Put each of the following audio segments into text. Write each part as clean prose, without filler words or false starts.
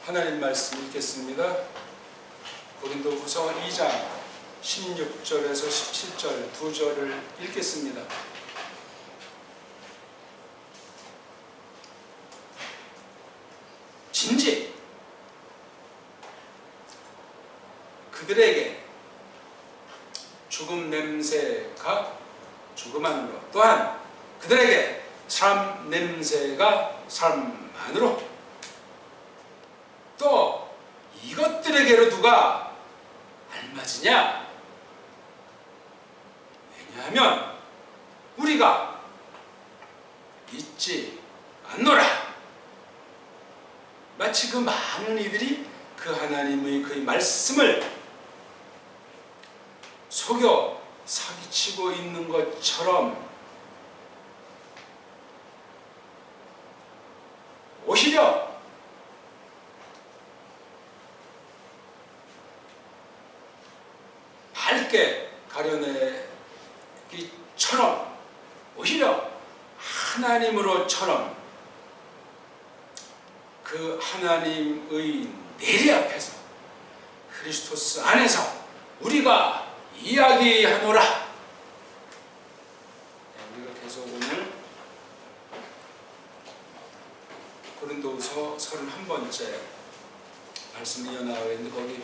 하나님 말씀 읽겠습니다. 고린도후서 2장 16절에서 17절 두 절을 읽겠습니다. 진즉 그들에게 죽음 냄새가 죽음 안으로, 또한 그들에게 삶 냄새가 삶 안으로, 또 이것들에게로 누가 알맞으냐? 왜냐하면 우리가 잊지 않노라. 마치 그 많은 이들이 그 하나님의 그 말씀을 속여 사기치고 있는 것처럼 오히려 밝게 가려내기처럼, 오히려 하나님으로처럼 그 하나님의 내리 앞에서 그리스도스 안에서 우리가 이야기하노라. 우리가 계속 오늘 고린도후서 31번째 말씀을 이어나가고 있는데, 거기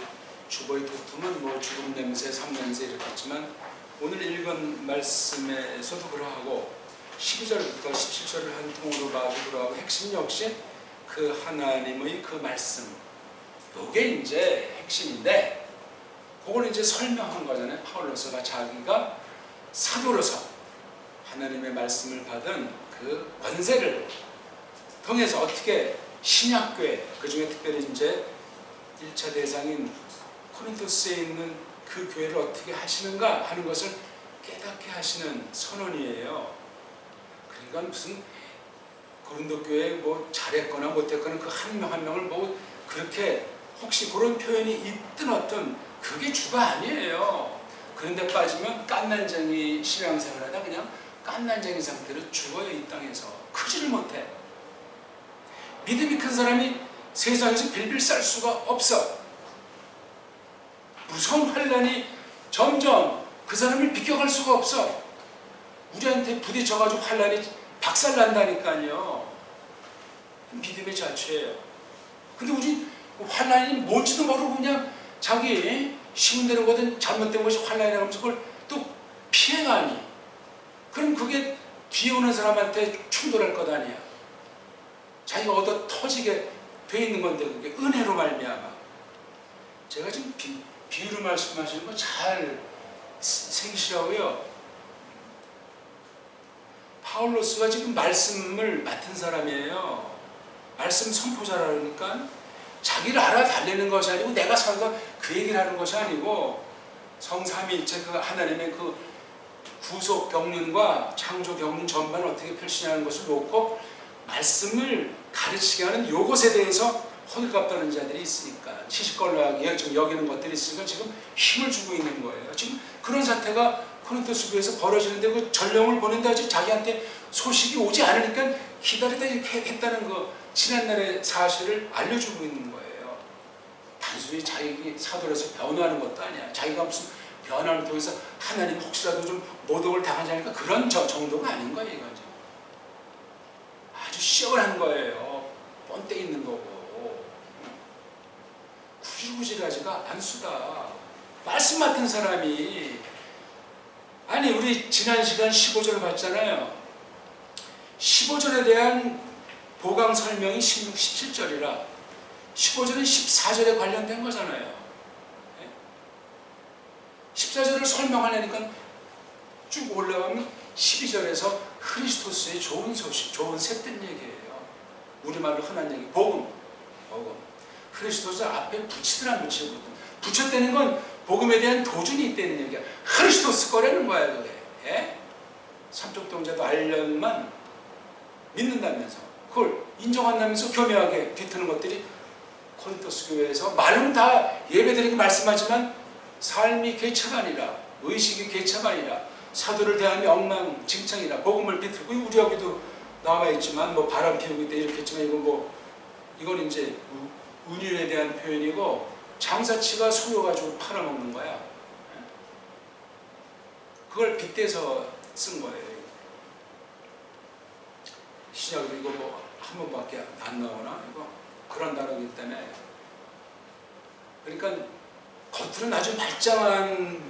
주보의 도톰은 뭐 죽음 냄새, 삶 냄새 이렇게 했지만, 오늘 읽은 말씀에서도 그러하고 12절부터 17절을 한 통으로 봐도 그러하고, 핵심 역시 그 하나님의 그 말씀, 요게 이제 핵심인데, 그걸 이제 설명한 거잖아요. 파울로서가 자기가 사도로서 하나님의 말씀을 받은 그 권세를 통해서 어떻게 신약교회, 그 중에 특별히 이제 1차 대상인 코린토스에 있는 그 교회를 어떻게 하시는가 하는 것을 깨닫게 하시는 선언이에요. 그러니까 무슨 고린도 교회에 뭐 잘했거나 못했거나 그 한 명 한 명을 뭐 그렇게 혹시 그런 표현이 있든 어떤, 그게 주가 아니에요. 그런데 빠지면 깐난쟁이 신앙생활하다 그냥 깐난쟁이 상태로 죽어요. 이 땅에서 크지를 못해. 믿음이 큰 사람이 세상에서 빌빌 쌀 수가 없어. 무서운 환난이 점점 그 사람을 비껴갈 수가 없어. 우리한테 부딪혀가지고 환난이 박살난다니까요. 믿음의 자체예요. 근데 우리 환난이 뭔지도 모르고 그냥 자기 심은 대로 거든 잘못된 것이 환난이라고 하면서 그걸 또 피해가니, 그럼 그게 뒤에 오는 사람한테 충돌할 것 아니야. 자기가 얻어 터지게 돼 있는 건데, 그게 은혜로 말미암아. 제가 지금 비유로 말씀하시는 거 잘 생기시라고요. 파울로스가 지금 말씀을 맡은 사람이에요. 말씀 선포자라니까 자기를 알아달라는 것이 아니고, 내가 살다 그 얘기를 하는 것이 아니고, 성삼위일체 그 하나님의 그 구속 경륜과 창조 경륜 전반을 어떻게 펼치냐는 것을 놓고 말씀을 가르치게 하는 요것에 대해서 호들갑 떠는 자들이 있으니까, 시시껄렁하게 지금 여기는 것들이 있으니까 지금 힘을 주고 있는 거예요. 지금 그런 사태가 코린토스 교회에서 벌어지는데, 그 전령을 보낸다 하지 자기한테 소식이 오지 않으니까 기다리다 이렇게 했다는 거, 지난날의 사실을 알려주고 있는 거예요. 단순히 자기 사도로서 변호하는 것도 아니야. 자기가 무슨 변화를 통해서 하나님 혹시라도 좀 모독을 당하지 않을까, 그런 정도가 아닌 거예요. 이건 아주 시원한 거예요. 뻔때 있는 거고. 구질구질하지가 않수다. 말씀 맡은 사람이, 아니 우리 지난 시간 15절을 봤잖아요. 15절에 대한 보강 설명이 16, 17절이라 15절은 14절에 관련된 거잖아요. 14절을 설명하려니까 쭉 올라가면 12절에서 크리스토스의 좋은 소식, 좋은 셋된 얘기예요. 우리말로 흔한 얘기, 복음. 크리스토스 앞에 붙이든 안 붙이든, 붙였다는 건 복음에 대한 도전이 있다는 얘기야. 크리스토스 거라는 거야 그게. 삼쪽 동자도 알련만 믿는다면서, 그걸 인정한다면서 교묘하게 뒤트는 것들이 코린토스 교회에서 말은 다 예배드리고 말씀하지만 삶이 개차가 아니라, 의식이 개차가 아니라, 사도를 대하며 엉망진창이라 복음을 비틀고, 우리 여기도 나와 있지만 뭐 바람 피우고 있다 이렇게 했지만, 이건 이제 운율에 대한 표현이고 장사치가 속여가지고 팔아먹는 거야. 그걸 빗대서 쓴 거예요. 신약으로 이거 뭐 한 번밖에 안 나오나? 이거 그런 단어이기 때문에. 그러니까 겉으로는 아주 말짱한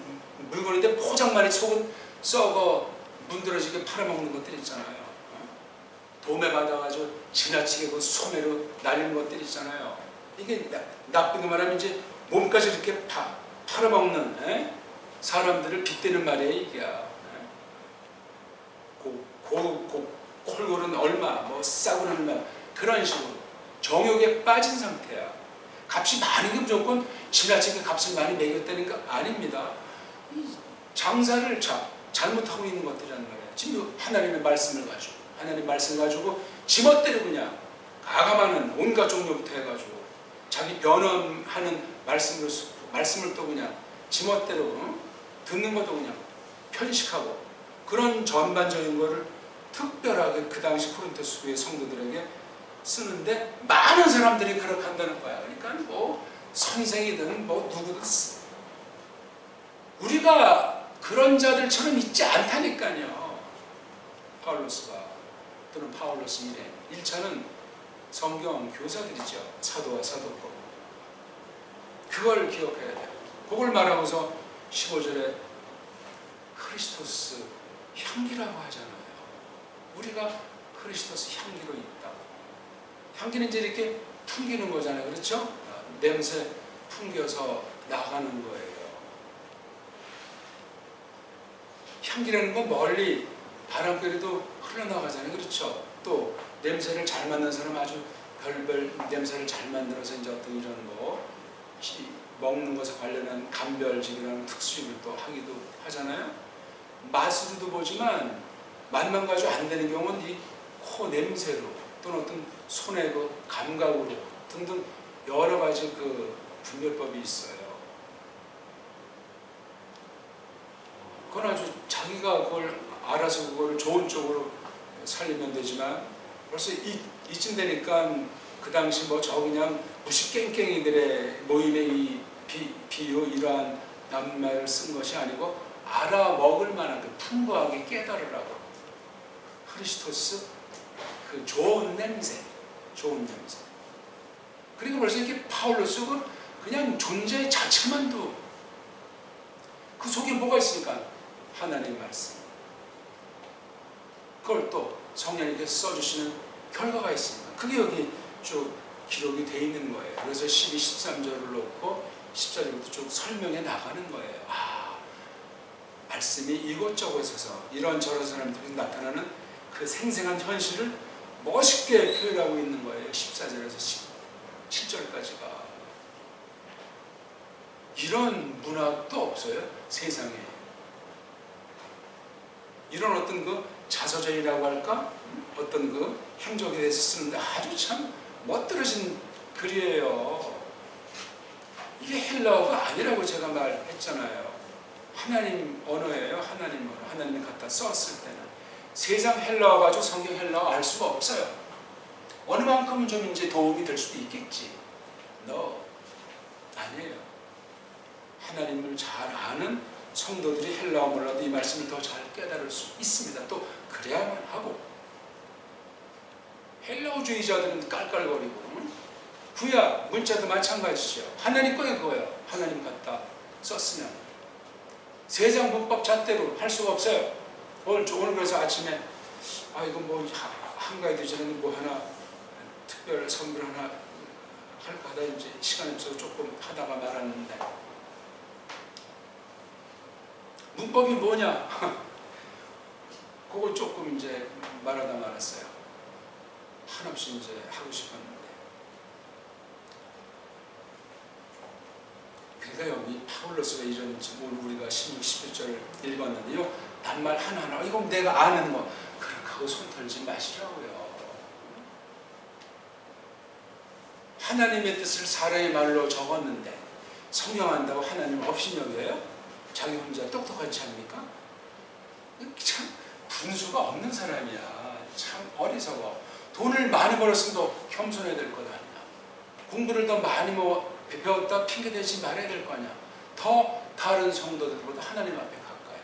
물건인데 포장만이 속은 썩어 문드러지게 팔아먹는 것들 있잖아요. 도매 받아가지고 지나치게 그 소매로 날리는 것들 있잖아요. 이게 나쁘게 말하면 이제 몸까지 이렇게 팔아먹는 사람들을 빗대는 말이에요. 이게 콜골은 얼마, 뭐 싸구는 얼마, 그런 식으로 정욕에 빠진 상태야. 값이 많은 게 무조건 지나치게 값을 많이 매겼다는 거 아닙니다. 장사를 잘못하고 있는 것들이란 말이에요. 지금 하나님의 말씀을 가지고 지멋대로 그냥 가감하는 온갖 종류부터 해가지고 자기 변함하는 말씀을 또 그냥 지멋대로 듣는 것도 그냥 편식하고 그런 전반적인 거를 특별하게 그 당시 코린토스 교회 성도들에게 쓰는데 많은 사람들이 그렇게 한다는 거야. 그러니까 뭐 선생이든 뭐 누구든 우리가 그런 자들처럼 있지 않다니까요. 파울로스가 또는 파울로스 일행 1차는 성경 교사들이죠. 사도와 사도법. 그걸 기억해야 돼요. 그걸 말하고서 15절에 크리스토스 향기라고 하잖아요. 우리가 크리스토스 향기로 있다. 향기는 이제 이렇게 풍기는 거잖아요. 그렇죠? 냄새 풍겨서 나가는 거예요. 향기라는 건 멀리 바람결에도 흘러나가잖아요. 그렇죠? 또 냄새를 잘 맡는 사람 아주 별별 냄새를 잘 만들어서 이제 어떤 이런 뭐 먹는 것에 관련한 감별직이라는 특수식을 또 하기도 하잖아요. 맛으로도 보지만 맛만 가지고 안 되는 경우는 이 코 냄새로 또는 어떤 손의 그 감각으로 등등 여러 가지 그 분별법이 있어요. 그건 아주 자기가 그걸 알아서 그걸 좋은 쪽으로 살리면 되지만 벌써 이쯤 되니까 그 당시 뭐 저 그냥 무식깽깽이들의 모임의 이 비유 이러한 낱말을 쓴 것이 아니고 알아먹을 만한 그 풍부하게 깨달으라고 크리스토스 그 좋은 냄새. 그리고 벌써 이렇게 파울로스는 그냥 존재 자체만도 그 속에 뭐가 있으니까 하나님의 말씀. 그걸 또 성령님께서 써주시는 결과가 있습니다. 그게 여기 쭉 기록이 돼 있는 거예요. 그래서 12, 13절을 놓고 14절부터 쭉 설명해 나가는 거예요. 말씀이 이곳저곳에서 이런저런 사람들이 나타나는 그 생생한 현실을 멋있게 표현하고 있는 거예요. 14절에서 17절까지가. 이런 문학도 없어요. 세상에. 이런 어떤 그 자서전이라고 할까? 어떤 그 행적에 대해서 쓰는데 아주 참 멋들어진 글이에요. 이게 헬라어가 아니라고 제가 말했잖아요. 하나님 언어예요. 하나님 언어. 하나님이 갖다 썼을 때는. 세상 헬라어 가지고 성경 헬라어 알 수가 없어요. 어느 만큼은 좀 이제 도움이 될 수도 있겠지. 아니에요. 하나님을 잘 아는 성도들이 헬라어 몰라도 이 말씀을 더 잘 깨달을 수 있습니다. 또 그래야만 하고. 헬라어주의자들은 깔깔거리고 구약 문자도 마찬가지죠. 하나님 거에 그거예요. 하나님 갖다 썼으면 세상 문법 잣대로 할 수가 없어요. 오늘 그래서 아침에 이거 뭐 한가위도 전에 뭐 하나 특별 선물 하나 할까 하다 이제 시간이 없어서 조금 하다가 말았는데 문법이 뭐냐? 그걸 조금 이제 말하다 말았어요. 한없이 이제 하고 싶었는데. 그러니까 여기 파울로스가 이런 오늘 우리가 16, 17절을 읽었는데요. 낱말 하나하나 이거 내가 아는 거 그렇게 하고 손 털지 마시라고요. 하나님의 뜻을 사람의 말로 적었는데 성경한다고 하나님 업신여겨요? 자기 혼자 똑똑하지 않습니까? 참 분수가 없는 사람이야. 참 어리석어. 돈을 많이 벌었으면 더 겸손해야 될 것 아니야. 공부를 더 많이 뭐 배웠다 핑계대지 말아야 될 거 아니야. 더 다른 성도들보다 하나님 앞에 가까이.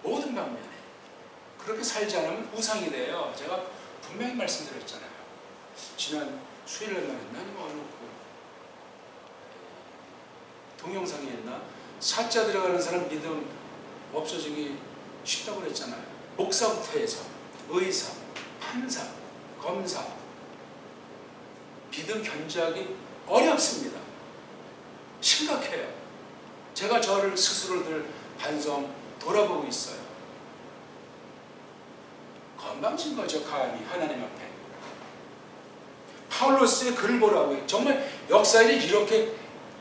모든 방면에. 그렇게 살지 않으면 우상이 돼요. 제가 분명히 말씀드렸잖아요. 지난 수요일날 말했나? 아니면 어느 동영상에 했나? 사자 들어가는 사람 믿음 없어지기 쉽다고 그랬잖아요. 목사부터 해서 의사, 판사, 검사 믿음 견지하기 어렵습니다. 심각해요. 제가 저를 스스로 늘 반성 돌아보고 있어요. 건방진 거죠. 감히 하나님 앞에. 파울로스의 글을 보라고요. 정말 역사에 이렇게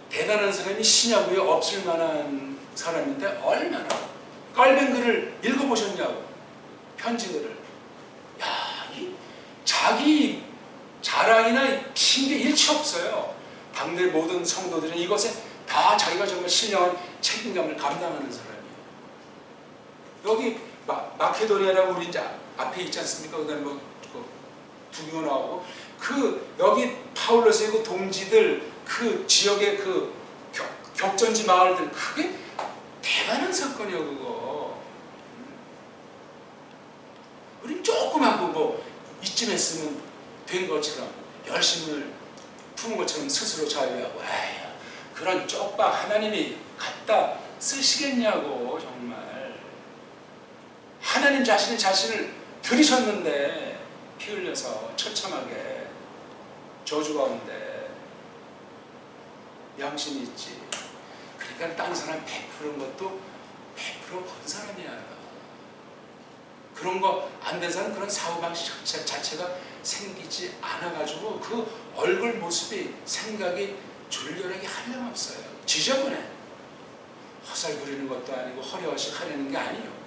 대단한 사람이 시냐고요. 없을 만한 사람인데 얼마나 깔뱅 글을 읽어보셨냐고. 편지들을. 야, 이 자기 자랑이나 핑계 일치 없어요. 당대 모든 성도들은 이것에 다 자기가 정말 신령한 책임감을 감당하는 사람이에요. 여기 마케도니아라고 우리 이제 앞에 있지 않습니까? 그다음에 뭐 두교 나오고 여기 파울로스의 그 동지들 그 지역의 그 격전지 마을들 그게 대단한 사건이에요. 그거 우린 조금 하고 뭐 이쯤 했으면 된 것처럼 열심을 품은 것처럼 스스로 자유하고 에휴, 그런 쪽박 하나님이 갖다 쓰시겠냐고. 정말 하나님 자신을 들이셨는데 피 흘려서 처참하게 저주 가운데 양심이 있지. 그러니까 딴 사람 베푸는 것도 100% 본 사람이야. 그런 거 안 된 사람 그런 사고방식 자체가 생기지 않아가지고 그 얼굴 모습이 생각이 졸렬하게 한량없어요. 지저분해. 헛살 부리는 것도 아니고 허리허식 하려는 게 아니에요.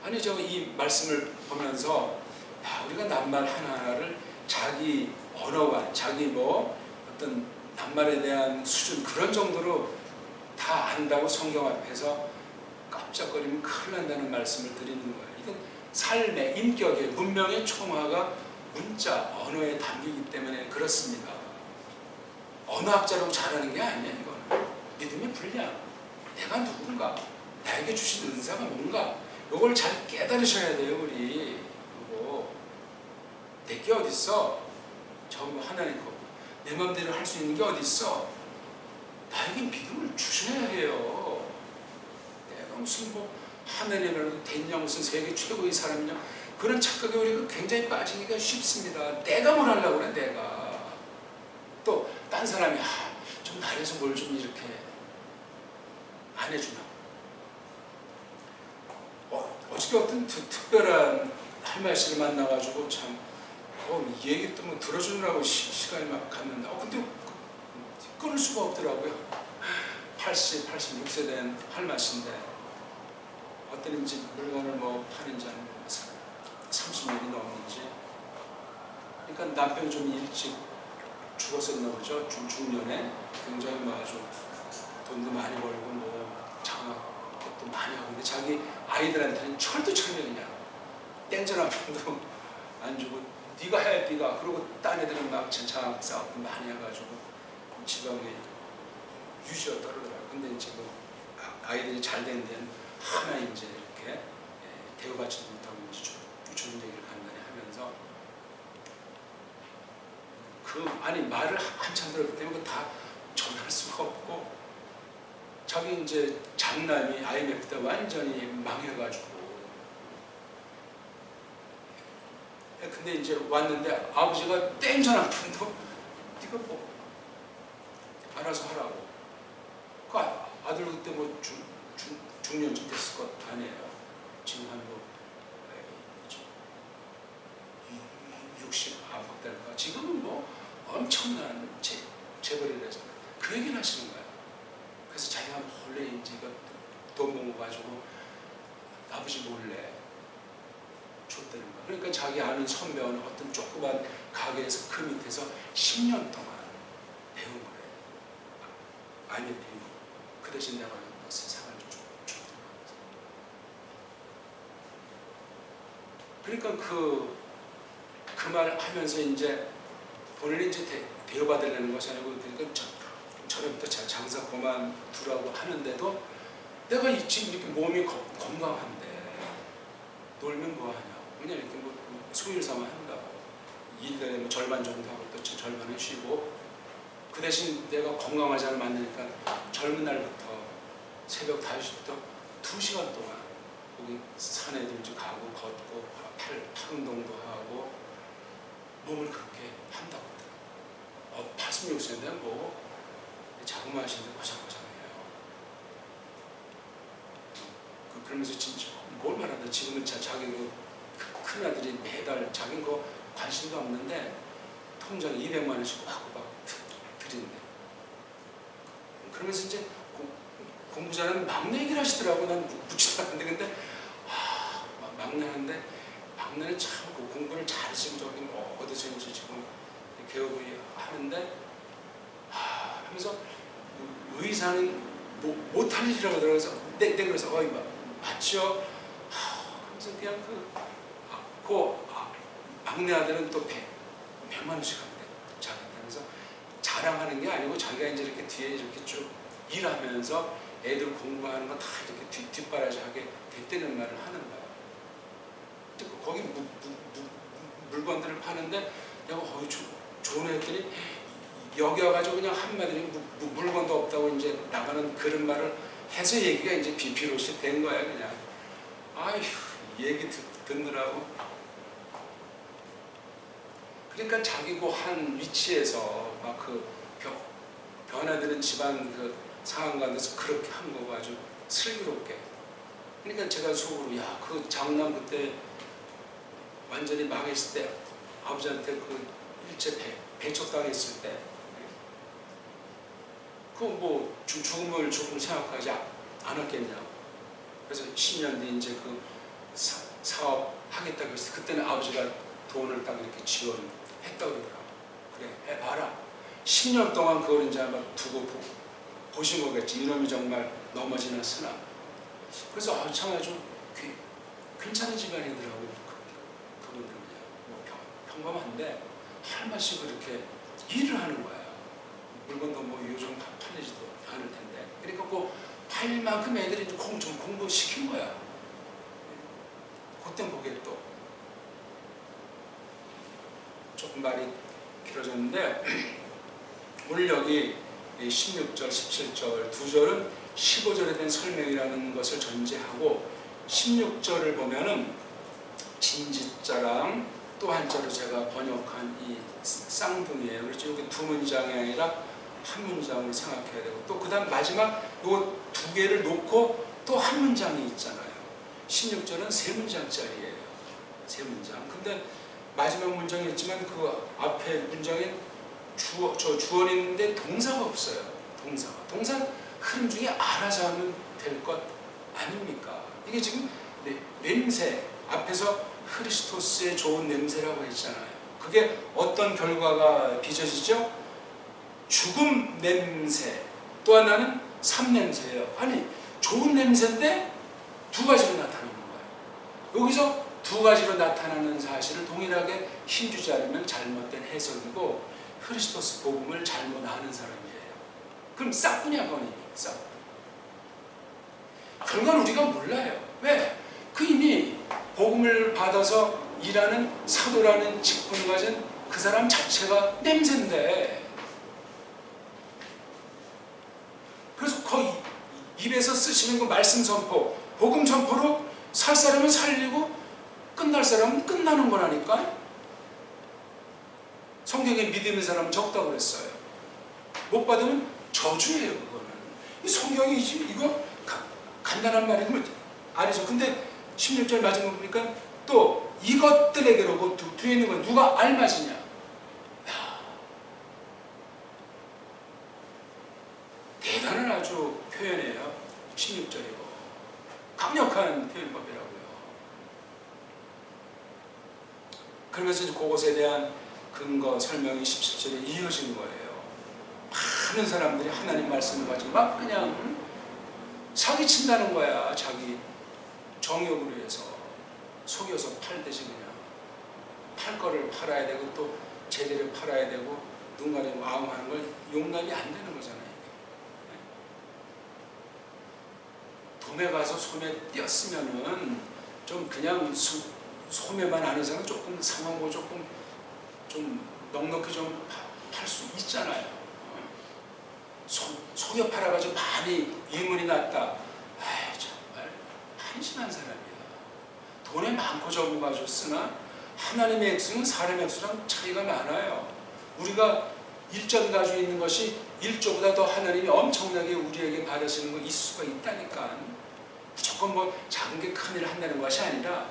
아니 저 이 말씀을 보면서 야, 우리가 낱말 하나하나를 자기 언어와 자기 뭐 어떤 낱말에 대한 수준 그런 정도로 다 안다고 성경 앞에서 깜짝거리면 큰일 난다는 말씀을 드리는 거예요. 이건 삶의 인격의 문명의 총화가 문자 언어에 담기기 때문에 그렇습니다. 언어학자라고 잘하는 게 아니야. 이거는 믿음의 분량, 내가 누군가, 나에게 주신 은사가 뭔가 이걸 잘 깨달으셔야 돼요. 우리 그리고 내게 어딨어? 전부 하나님 거. 내 마음대로 할 수 있는 게 어딨어? 나에게 믿음을 주셔야 해요. 내가 무슨 뭐 하늘에 됐냐 무슨 세계 최고의 사람이냐 그런 착각에 우리가 굉장히 빠지기가 쉽습니다. 내가 뭘 하려고 그래. 내가 또 딴 사람이 좀 나래서 뭘 좀 이렇게 안 해주나. 어저께 어떤 특별한 할머니를 만나가지고 참 이 얘기 또 뭐 들어주느라고 시간이 막 갔는데 근데 끊을 수가 없더라고요. 86세 된 할머니인데 어떤 이제 물건을 뭐 파는지 한 30년이 넘는지 그러니까 남편이 좀 일찍 죽었었나 보죠. 중년에 굉장히 뭐 아주 돈도 많이 벌고 뭐 장학 것도 많이 하고 근데 자기 아이들한테는 철두철미 그냥 땡전 한 푼도 안 주고 네가 해 네가 그리고 딴 애들은 막 장학 싸움도 많이 해가지고 지방에 유지어 떨어더라고요. 근데 이제 뭐 아이들이 잘 된 데는 하나 이제 이렇게 대우받지 못하고 이제 좋은 얘기를 간단히 하면서 아니 말을 한참 들었기 때문에 다 전할 수가 없고 자기 이제 장남이 IMF 때 완전히 망해가지고 근데 이제 왔는데 아버지가 땡전 한 푼도 네가 뭐 알아서 하라고. 그 아들 그때 뭐 중년쯤 됐을 것 아니에요. 지금 한 뭐 60 안팎 될까. 지금은 뭐 엄청난 재벌이라잖아요. 그 얘기를 하시는 거예요. 그래서 자기가 몰래 이제 돈 모아가지고 아버지 몰래 줬다는 거예요. 그러니까 자기 아는 선배는 어떤 조그만 가게에서 그 밑에서 10년 동안 배운 거예요. IMF 배우고 그 대신 내가 세상을 줬다는 거예요. 그러니까 그 말 하면서 이제 본인이 이제 대여받으려는 것이 아니고, 그러니까 저녁부터 장사 그만두라고 하는데도 내가 지금 이렇게 몸이 건강한데 놀면 뭐하냐. 그냥 이렇게 뭐 수요일 삼아 한다고. 일달에 뭐 절반 정도 하고 또 절반은 쉬고, 그 대신 내가 건강하지 않으면 안 되니까 젊은 날부터 새벽 5시부터 2시간 동안 거기 산에도 이제 가고 걷고 팔 운동도 하고 몸을 그렇게 한다고 하더라고요. 86세인데 뭐 자그마하신데 고장고장해요. 그러면서 진짜 뭘 말한다. 지금은 자기 큰 아들이 매달 자기 거 관심도 없는데 통장에 200만 원씩 막 드리는데, 그러면서 이제 공부 잘하는 막내 얘기를 하시더라고. 난 묻지도 않는데, 근데 막내는 참 그 공부를 잘하시고 저기 뭐 어디서 이제 지금 개업을 하는데 하면서 의사는 못할 일이라고 그러면서 그래서 맞죠? 그래서 그냥 막내 아들은 또 100만 원씩 한대. 자기한테. 자랑하는 게 아니고 자기가 이제 이렇게 뒤에 이렇게 쭉 일하면서 애들 공부하는 거 다 이렇게 뒷바라지하게 됐다는 말을 하는 거야. 거기 물건들을 파는데 내가 좋은 애 했더니 여기 와가지고 그냥 한마디로 물건도 없다고 이제 나가는 그런 말을 해서 얘기가 이제 비롯이 된 거야. 그냥 아휴 얘기 듣느라고. 그러니까 자기 한 위치에서 막 그 변화되는 집안 그 상황 가운데서 그렇게 한 거고 아주 슬기롭게. 그러니까 제가 속으로 그 장남 그때 완전히 망했을 때 아버지한테 그 일제 배척당했을 때 그 뭐 죽음을 조금 생각하지 않았겠냐. 그래서 10년 뒤 이제 그 사업 하겠다고 했을 때 그때는 아버지가 돈을 딱 이렇게 지원했다고 그러더라고. 그래 해봐라. 10년 동안 그걸 이제 아마 두고 보신 거겠지. 이놈이 정말 넘어지나 쓰나. 그래서 참 아주 괜찮은 집안이더라고. 그분들은 뭐 평범한데 할 맛이 그렇게 일을 하는 거야. 물건도 뭐 요즘 팔리지도 않을 텐데. 그러니까 그 팔 만큼 애들이 좀 공부시킨 거야. 그때 보게 또 조금 말이 길어졌는데 오늘 여기 16절, 17절 두 절은 15절에 대한 설명이라는 것을 전제하고 16절을 보면은 진짓자랑 또 한자로 제가 번역한 이 쌍둥이에요. 그렇죠. 여기 두 문장이 아니라 한 문장을 생각해야 되고 또 그 다음 마지막 요 두 개를 놓고 또 한 문장이 있잖아요. 16절은 세 문장짜리예요. 세 문장. 근데 마지막 문장이 있지만 그 앞에 문장에 주어는 있는데 동사가 없어요. 동사 흐름 중에 알아서 하면 될 것 아닙니까? 이게 지금 냄새 앞에서 크리스토스의 좋은 냄새라고 했잖아요. 그게 어떤 결과가 빚어지죠? 죽음 냄새. 또 하나는 삶냄새예요. 아니 좋은 냄새인데 두 가지로 나타나는 거예요. 여기서 두 가지로 나타나는 사실을 동일하게 힘주지 않으면 잘못된 해석이고 크리스토스 복음을 잘못 아는 사람이에요. 그럼 싹뿐이야. 그건 싹. 결과는 우리가 몰라요. 왜? 그 이미 복음을 받아서 일하는 사도라는 직분을 가진 그 사람 자체가 냄새인데, 그래서 거의 입에서 쓰시는 그 말씀 선포, 복음 선포로 살 사람은 살리고 끝날 사람은 끝나는 거라니까. 성경에 믿음의 사람은 적다고 그랬어요. 못 받으면 저주예요. 그거는 이 성경이 이거 간단한 말이면 아니죠. 근데 16절 마지막 보니까 또 이것들에게로 그 뒤에 있는 건 누가 알맞으냐. 대단한 아주 표현이에요. 16절이고 강력한 표현법이라고요. 그러면서 이제 그것에 대한 근거 설명이 17절에 이어진 거예요. 많은 사람들이 하나님 말씀을 가지고 막 그냥 사기친다는 거야. 자기 정욕을 위해서. 속여서 팔듯이 그냥 팔 거를 팔아야 되고 또 제대로 팔아야 되고 누군가를 와웅하는 걸 용납이 안 되는 거잖아요. 돔에 가서 소매 띄었으면은 좀 그냥 소매만 아는 사람 조금 상황 보고 조금 좀 넉넉히 좀 팔 수 있잖아요. 속여 팔아가지고 많이 이문이 났다. 아이 정말 한심한 사람이야. 돈에 많고 적고 가지고 쓰나 하나님의 액수는 사람의 액수랑 차이가 많아요. 우리가 1조 가지고 있는 것이 1조보다 더 하나님이 엄청나게 우리에게 바라시는 거 있을 수가 있다니까. 무조건 뭐 작은 게 큰 일을 한다는 것이 아니라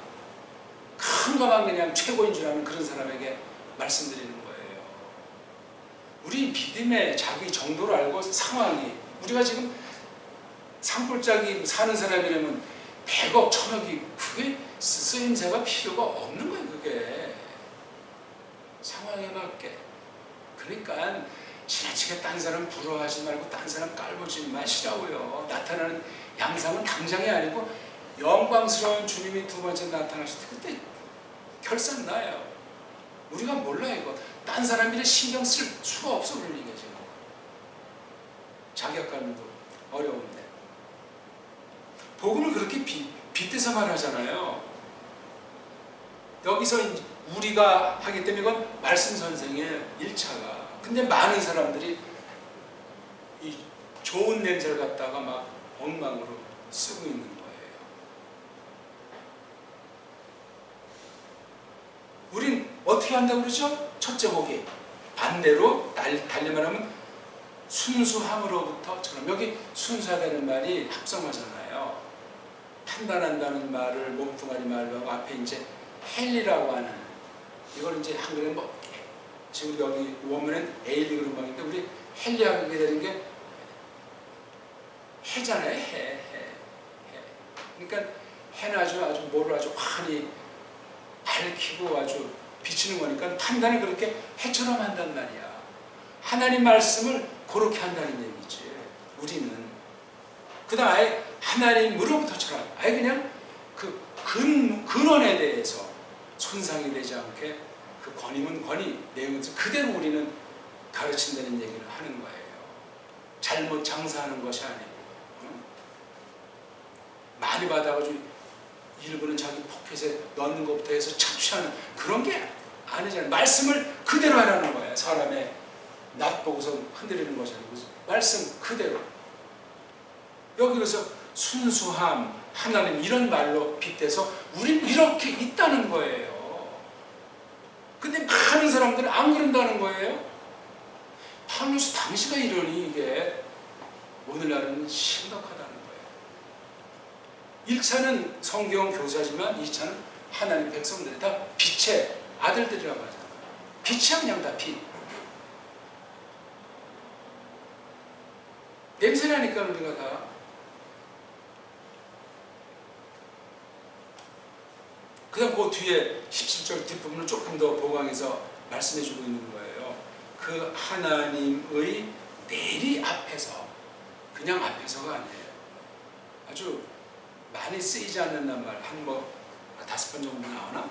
큰 것만 그냥 최고인 줄 아는 그런 사람에게 말씀드리는 거예요. 우리 믿음의 자기 정도를 알고 상황이 우리가 지금 산골짜기 사는 사람이라면 100억, 1000억이 그게 쓰임새가 필요가 없는 거예요. 그게 상황에 맞게. 그러니까 지나치게 딴 사람 부러워하지 말고 딴 사람 깔보지 마시라고요. 나타나는 양상은 당장이 아니고 영광스러운 주님이 두 번째 나타나실 때 그때 결산 나요. 우리가 몰라요. 이거 딴 사람 일에 신경 쓸 수가 없어. 그런 얘기가 지금 자격감도 어려운데 복음을 그렇게 빗대서 말하잖아요. 여기서 우리가 하기 때문에 이건 말씀 선생의 1차가. 근데 많은 사람들이 이 좋은 냄새를 갖다가 막 엉망으로 쓰고 있는 거예요. 우린 어떻게 한다고 그러죠? 첫째 복이 반대로 달리만 하면 순수함으로부터처럼. 여기 순수하다는 말이 합성어잖아요. 판단한다는 말을 몸뚱아리 말로 하고 앞에 이제 헬리라고 하는 이걸 이제 한글에 뭐 지금 여기 원문은 에일리 그런 방인데 우리 헬리하게 되는 게 해잖아요. 해. 그러니까 해는 아주 뭐를 아주 환히 밝히고 아주 비치는 거니까 판단을 그렇게 해처럼 한단 말이야. 하나님 말씀을 그렇게 한다는 얘기지. 우리는 그 다음 아예 하나님으로부터처럼 아예 그냥 그 근원에 대해서 손상이 되지 않게 그 권위는 권위, 내용은 그대로 우리는 가르친다는 얘기를 하는 거예요. 잘못 장사하는 것이 아니고 많이 받아가지고 일부는 자기 포켓에 넣는 것부터 해서 착취하는 그런 게 아니잖아요. 말씀을 그대로 하라는 거예요. 사람의 낯 보고서 흔들리는 것이 아니고 말씀 그대로. 여기 그래서 순수함, 하나님 이런 말로 빗대서 우린 이렇게 있다는 거예요. 근데 많은 사람들은 안 그런다는 거예요. 파울루스 당시가 이러니 이게 오늘날은 심각하다는 거예요. 1차는 성경 교사지만 2차는 하나님 백성들이 다 빛의 아들들이라고 하잖아요. 빛이야 그냥 다 빛. 냄새나니까 우리가 다. 그 다음 그 뒤에 17절 뒷부분을 조금 더 보강해서 말씀해주고 있는 거예요. 그 하나님의 내리 앞에서, 그냥 앞에서가 아니에요. 아주 많이 쓰이지 않는 말, 한 5번 정도 나오나?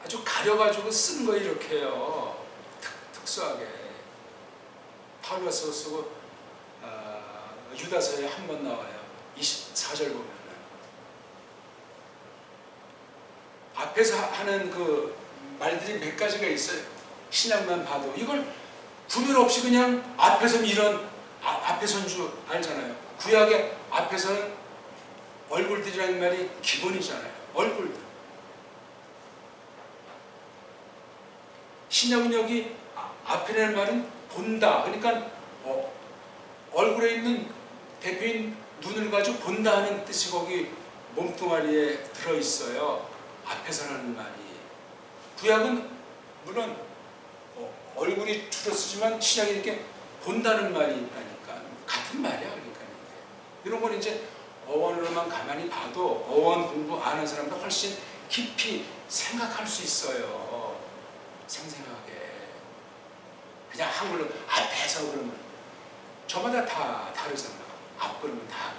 아주 가려가지고 쓴 거 이렇게 해요. 특수하게. 파울로서 쓰고 유다서에 한 번 나와요. 24절 보면. 앞에서 하는 그 말들이 몇 가지가 있어요. 신약만 봐도 이걸 구별 없이 그냥 앞에서 이런 앞에서인 줄 알잖아요. 구약의 앞에서는 얼굴들이라는 말이 기본이잖아요. 얼굴들. 신약은 여기 앞이라는 말은 본다. 그러니까 얼굴에 있는 대표인 눈을 가지고 본다 하는 뜻이 거기 몸뚱아리에 들어있어요. 앞에서라는 말이. 구약은 물론 얼굴이 주로 쓰지만 신약에 이렇게 본다는 말이 있다니까. 같은 말이야. 그러니까 이런 건 이제 어원으로만 가만히 봐도 어원 공부 안 하는 사람도 훨씬 깊이 생각할 수 있어요. 생생하게. 그냥 한글로 앞에서 그러면 저마다 다 다르잖아. 앞 그러면 다.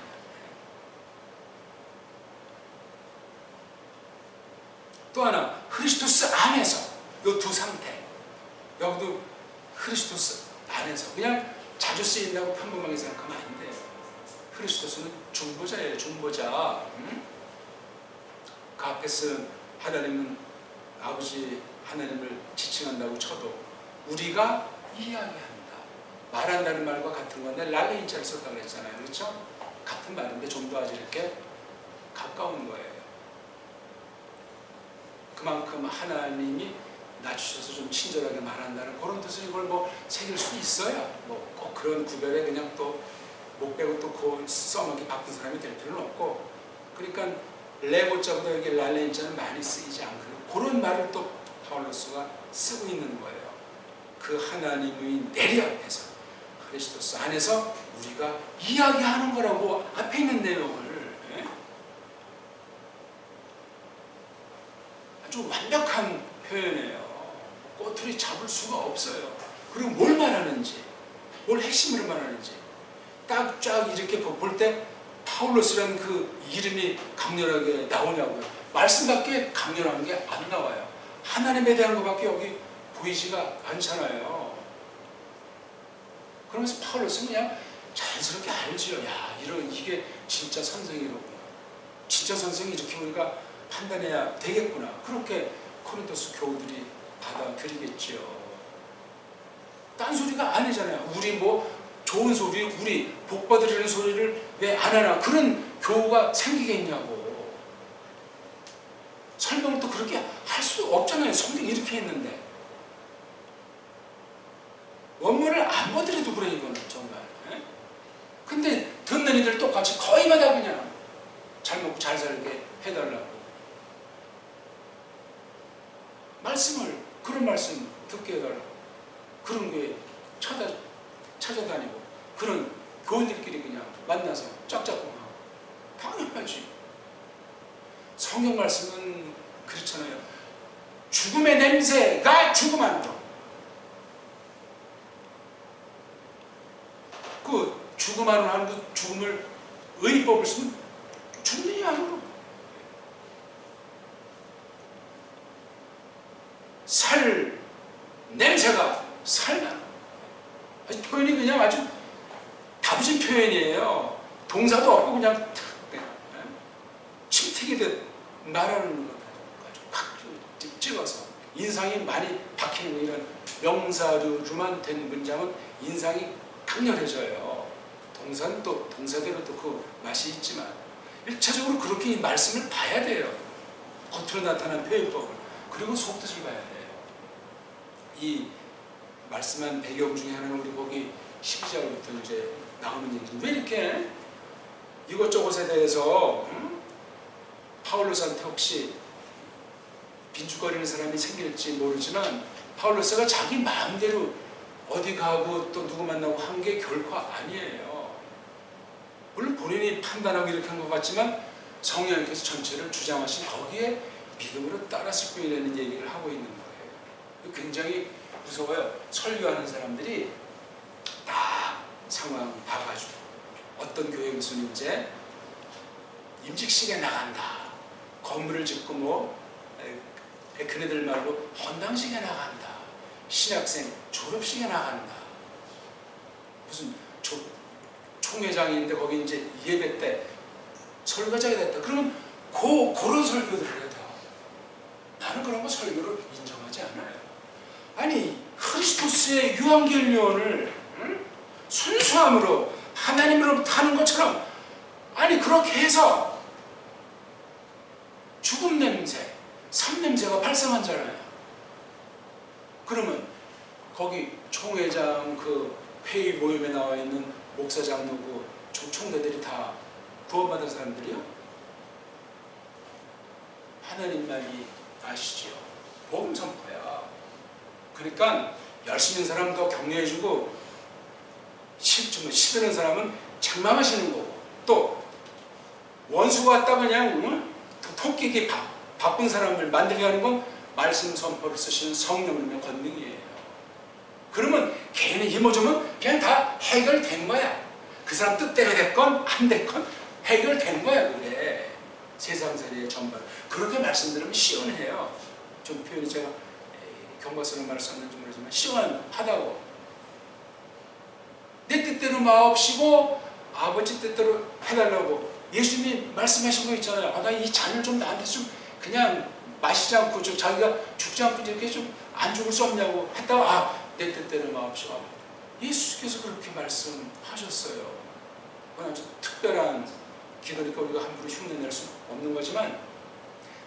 또 하나 크리스토스 안에서 이 두 상태. 여기도 크리스토스 안에서 그냥 자주 쓰인다고 평범하게 생각하면 안 돼요. 크리스토스는 중보자예요. 중보자. 그 앞에 쓴 하나님은 아버지 하나님을 지칭한다고 쳐도 우리가 이야기한다. 말한다는 말과 같은 건데 랄레인자를 썼다고 그랬잖아요. 그렇죠? 같은 말인데 좀 더 아주 이렇게 가까운 거예요. 그만큼 하나님이 낮추셔서 좀 친절하게 말한다는 그런 뜻을 이걸 뭐 새길 수 있어요. 뭐 꼭 그런 구별에 그냥 또 못 빼고 또 그 써먹기 바쁜 사람이 될 필요는 없고, 그러니까 레고자보다 여기 랄레인자는 많이 쓰이지 않고 그런 말을 또 파울로스가 쓰고 있는 거예요. 그 하나님의 내리 앞에서 그리스도스 안에서 우리가 이야기하는 거라고 앞에 있는 내용을 아주 완벽한 표현이에요. 꼬투리 잡을 수가 없어요. 그리고 뭘 말하는지, 뭘 핵심으로 말하는지 딱 쫙 이렇게 볼 때 파울로스라는 그 이름이 강렬하게 나오냐고요. 말씀밖에 강렬한 게 안 나와요. 하나님에 대한 것밖에 여기 보이지가 않잖아요. 그러면서 파울로스는 그냥 자연스럽게 알지요. 야, 이게 진짜 선생이로구나. 진짜 선생이 이렇게 우리가 판단해야 되겠구나. 그렇게 코린토스 교우들이 받아들이겠지요. 딴소리가 아니잖아요. 우리 뭐 좋은 소리, 우리 복 받으려는 소리를 왜 안 하나. 그런 교우가 생기겠냐고. 설명을 또 그렇게 할 수 없잖아요. 성경이 이렇게 했는데. 원문을 안 보더라도 그래, 이거는 정말. 근데 듣는 이들 똑같이 거의마다 그냥 잘 먹고 잘 살게 해달라고. 말씀을, 그런 말씀 듣게 해달라고. 그런 거에 찾아다니고, 그런 교인들끼리 그냥 만나서 짝짝꿍하고. 당연하지. 성경 말씀은 그렇잖아요. 죽음의 냄새가 죽음 안으로. 그 죽음 안으로 하는 그 죽음을 의법을 쓰면 죽는 안으로. 살 냄새가 살나. 표현이 그냥 아주 다부진 표현이에요. 동사도 없고 그냥 침튀기듯 말하는 거 아주 팍 찍어서 인상이 많이 박히는 이런 명사류로만 된 문장은 인상이 강렬해져요. 동사는 또 동사대로 또 그 맛이 있지만 1차적으로 그렇게 이 말씀을 봐야 돼요. 겉으로 나타난 표현법을. 그리고 속뜻을 봐야 돼요. 이 말씀한 배경 중에 하나는 우리 거기 12절부터 이제 나오는 얘기죠. 왜 이렇게 이것저것에 대해서 파울로스한테 혹시 빈죽거리는 사람이 생길지 모르지만 파울로스가 자기 마음대로 어디 가고 또 누구 만나고 한 게 결코 아니에요. 물론 본인이 판단하고 이렇게 한 것 같지만 성령님께서 전체를 주장하신 거기에 믿음으로 따랐을 뿐이라는 얘기를 하고 있는 거예요. 굉장히 무서워요. 설교하는 사람들이 딱 상황 봐가지고 어떤 교회 무슨 이제 임직식에 나간다. 건물을 짓고 뭐 그네들 말로 헌당식에 나간다. 신학생 졸업식에 나간다. 무슨 총회장인데 거기 이제 예배 때 설교자가 됐다. 그러면 그런 설교들을 해요. 나는 그런 거 설교를 인정하지 않아요. 아니 크리스토스의 유한결론을 순수함으로 하나님으로부터 하는 것처럼 아니 그렇게 해서 죽음 냄새, 삶 냄새가 발생하잖아요. 그러면 거기 총회장 그 회의 모임에 나와 있는 목사장 누구 총대들이 다 구원받은 사람들이요? 하나님만이 아시지요. 복음 선포야. 그러니까 열심히 사람 더 격려해주고 시드는 사람은 책망하시는 거고 또 원수가 왔다 그냥 토끼기 바쁜 사람을 만들게 하는 건 말씀 선포를 쓰시는 성령님의 권능이에요. 그러면 개인의 힘어주면 그냥 다 해결된 거야. 그 사람 뜻대로 됐건 안 됐건 해결된 거야. 그게 세상살이의 전반. 그렇게 말씀드리면 시원해요. 좀 표현이 제가 경과스러운 말을 썼는지 모르지만 시원하다고. 내 뜻대로 마옵시고 아버지 뜻대로 해달라고 예수님이 말씀하신 거 있잖아요. 나 이 잔을 좀 나한테 좀 그냥 마시지 않고 좀 자기가 죽지 않고 이렇게 좀 안 죽을 수 없냐고 했다가 내 뜻대로 마옵시고 예수께서 그렇게 말씀하셨어요. 그건 아주 특별한 기도니까 우리가 함부로 흉내낼 수 없는 거지만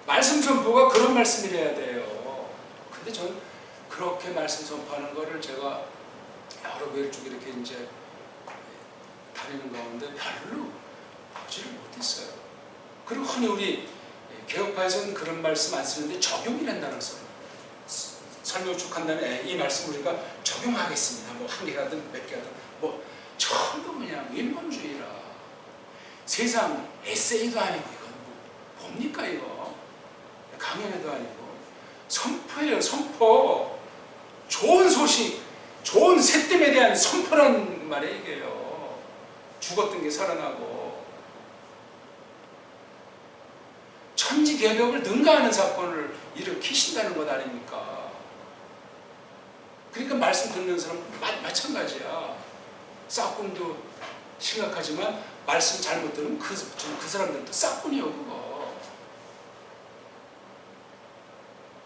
말씀 선포가 그런 말씀이래야 돼요. 근데 저는 그렇게 말씀 선포하는 거를 제가 여러 교회를 쭉 이렇게 이제 다니는 가운데 별로 보지를 못했어요. 그리고 흔히 우리 개혁파에서는 그런 말씀 안 쓰는데 적용이란다는 소리. 설명 쭉 한 다음에 이 말씀 우리가 적용하겠습니다. 뭐 한 개가든 몇 개가든 뭐 전부 그냥 인본주의라. 세상 에세이도 아니고 이건 뭐 뭡니까 이거? 강연회도 아니고 선포예요. 선포. 좋은 소식, 좋은 새뜸에 대한 선포란 말이에요. 이게요. 죽었던 게 살아나고 천지개벽을 능가하는 사건을 일으키신다는 것 아닙니까? 그러니까 말씀 듣는 사람 마찬가지야. 싹군도 심각하지만 말씀 잘못 들으면 그 사람들도 싹군이요 그거.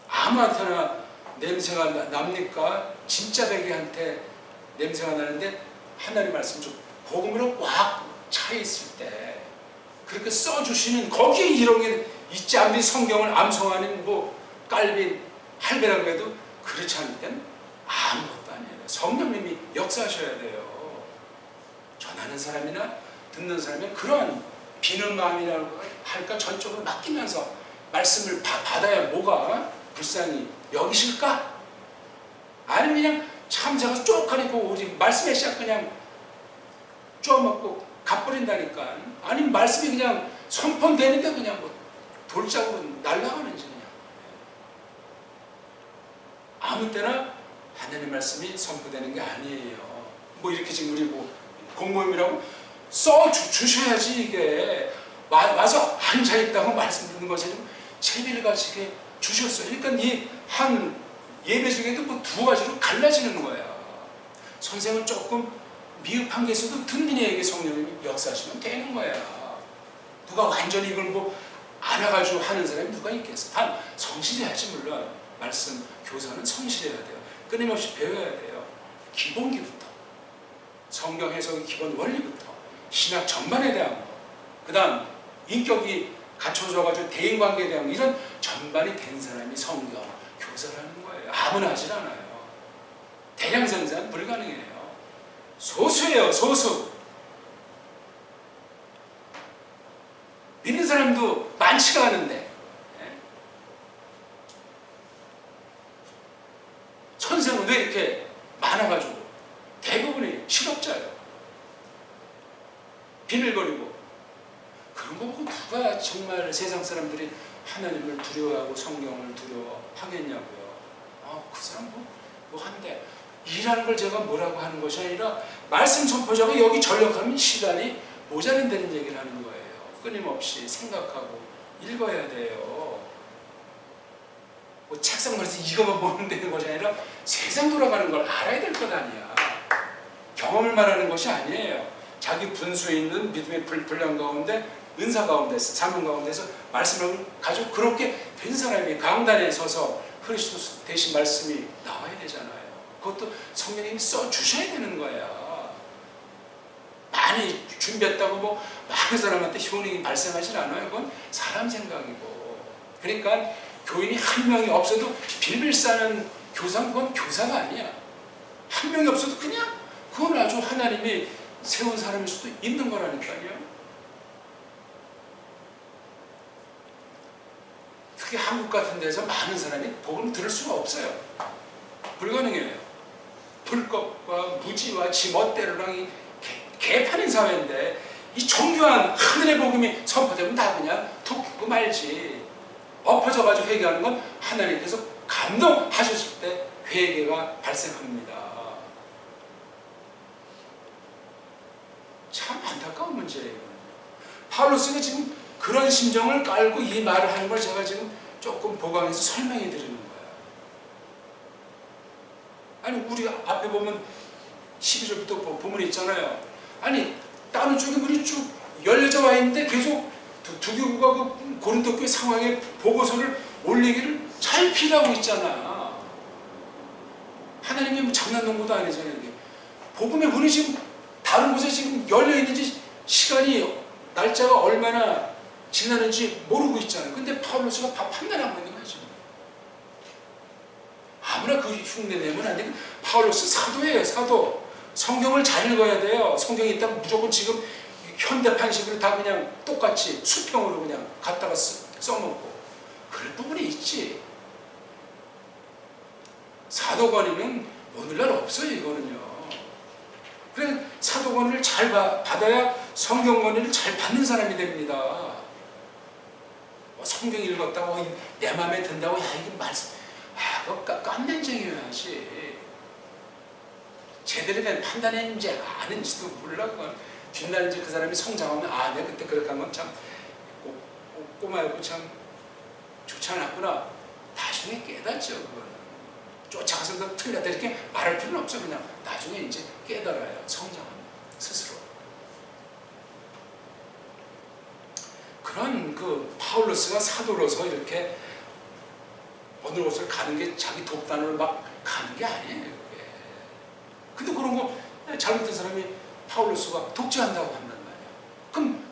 아무한테나 냄새가 납니까? 진짜 베개한테 냄새가 나는데 하나님 말씀 좀 복음으로 꽉 차 있을 때 그렇게 써주시는 거기에 이런 게 있지 않는 성경을 암송하는 뭐 깔빈 할배라고 해도 그렇지 않을 때는 아무것도 아니에요. 성령님이 역사하셔야 돼요. 전하는 사람이나 듣는 사람이 그런 비는 마음이라고 할까 전적으로 맡기면서 말씀을 받아야 뭐가 불쌍히 여기실까? 아니면 그냥 참새가 쪽하니까 우리 말씀의 씨앗 그냥 쪼아먹고 가버린다니까. 아니면 말씀이 그냥 선포되는데 그냥 뭐 돌짝으로 날아가는지 그냥. 아무 때나 하나님 말씀이 선포되는 게 아니에요. 뭐 이렇게 지금 우리 뭐 공모임이라고 써주셔야지 이게 와서 앉아있다고 말씀 듣는 것이 채비를 가지게 주셨어요. 그러니까 이 한 예배 중에도 뭐 두 가지로 갈라지는 거야. 선생은 조금 미흡한 게 있어도 듣는 이에게 성령님이 역사하시면 되는 거야. 누가 완전히 이걸 뭐 알아가지고 하는 사람이 누가 있겠어. 단 성실해야지. 물론 말씀 교사는 성실해야 돼요. 끊임없이 배워야 돼요. 기본기부터 성경 해석의 기본 원리부터 신학 전반에 대한 거, 그 다음 인격이 갖춰져가지고 대인관계에 대한 거, 이런 전반이 된 사람이 성경 교사라는 거예요. 아무나 하질 않아요. 대량 생산 불가능해요. 소수예요. 소수. 믿는 사람도 많지가 않은데 선생은 왜 이렇게 많아가지고 대부분이 실업자예요. 비늘거리고. 그런 거 보고 누가 정말 세상 사람들이 하나님을 두려워하고 성경을 두려워하겠냐고요. 그 사람 뭐 한데. 일하는 걸 제가 뭐라고 하는 것이 아니라 말씀 선포자가 여기 전력하면 시간이 모자란다는 얘기를 하는 거예요. 끊임없이 생각하고 읽어야 돼요. 뭐 책상 말해서 이거만 보면 되는 것이 아니라 세상 돌아가는 걸 알아야 될 것 아니야. 경험을 말하는 것이 아니에요. 자기 분수에 있는 믿음의 분량 가운데 은사 가운데서 사명 가운데서 말씀을 가지고 그렇게 된 사람이 강단에 서서 그리스도 대신 말씀이 나와야 되잖아요. 그것도 성령님이 써주셔야 되는 거야. 많이 준비했다고 뭐 많은 사람한테 효능이 발생하진 않아요. 그건 사람 생각이고. 그러니까 교인이 한 명이 없어도 빌빌 싸는 교사는 그건 교사가 아니야. 한 명이 없어도 그냥 그건 아주 하나님이 세운 사람일 수도 있는 거라니까요. 특히 한국 같은 데서 많은 사람이 복음을 들을 수가 없어요. 불가능해요. 불법과 무지와 지 멋대로랑 개판인 사회인데 이 정교한 하늘의 복음이 선포되면 다 그냥 툭 듣고 말지. 엎어져가지고 회개하는 건 하나님께서 감동하셨을 때 회개가 발생합니다. 참 안타까운 문제예요. 파울로스가 지금 그런 심정을 깔고 이 말을 하는 걸 제가 지금 조금 보강해서 설명해 드리는 거예요. 아니 우리 앞에 보면 12절부터 보면 있잖아요. 아니 다른 쪽에 문이 쭉 열려져 와 있는데 계속 두 교구가 그 고린도 교회 상황에 보고서를 올리기를 잘 피하고 있잖아. 하나님이 뭐 장난 농구도 아니잖아요. 이게. 복음의 문이 지금 다른 곳에 지금 열려 있는지 시간이 날짜가 얼마나 지나는지 모르고 있잖아요. 근데 파울로스가 판단하고 있는 거죠. 아무나 그 흉내 내면 안 되고. 파울로스 사도예요. 사도. 성경을 잘 읽어야 돼요. 성경이 있다면 무조건 지금 현대판식으로 다 그냥 똑같이 수평으로 그냥 갖다가 써먹고 그럴 부분이 있지. 사도권위는 오늘날 없어요. 이거는요. 그래 사도권위를 잘 받아야 성경권위를 잘 받는 사람이 됩니다. 성경 읽었다고 내 마음에 든다고 야 이게 말씀 그거 깜냉쟁이야지. 제대로 된 판단했는지 아는지도 몰라. 그건 뒷날 이제 그 사람이 성장하면 내가 그때 그렇게 한 건 참 꼬마였고 참 좋지 않았구나. 나중에 깨닫죠. 그거는 쫓아가서 너 틀렸다 이렇게 말할 필요는 없어. 그냥 나중에 이제 깨달아요. 성장합니다. 스스로. 그런 그 파울로스가 사도로서 이렇게 어느 곳을 가는 게 자기 독단으로 막 가는 게 아니에요. 그게. 근데 그런 거 잘못된 사람이 파울로스가 독재한다고 한단 말이야. 그럼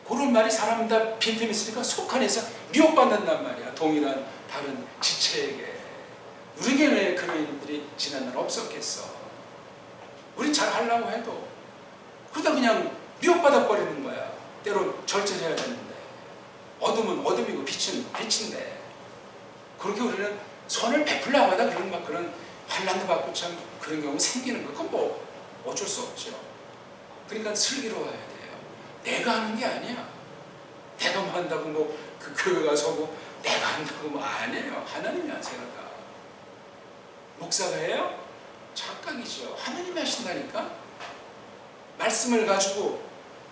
그런 말이 사람 다 빈틈이 있으니까 속한해서 미혹받는단 말이야. 동일한 다른 지체에게. 우리에게 왜 그런 일들이 지난날 없었겠어. 우린 잘 하려고 해도 그러다 그냥 미혹받아 버리는 거야. 때로 절제해야 되는데 어둠은 어둠이고 빛은 빛인데 그렇게 우리는 선을 베풀려고 하다 그런 막 그런 환난도 받고 참 그런 경우 생기는 거. 그건 뭐 어쩔 수 없죠. 그러니까 슬기로워야 돼요. 내가 하는 게 아니야. 내가 뭐 한다고 뭐 그 교회 가서 뭐 내가 한다고 뭐 안 해요. 하나님이 하세요. 다. 목사가 해요? 착각이죠. 하나님이 하신다니까. 말씀을 가지고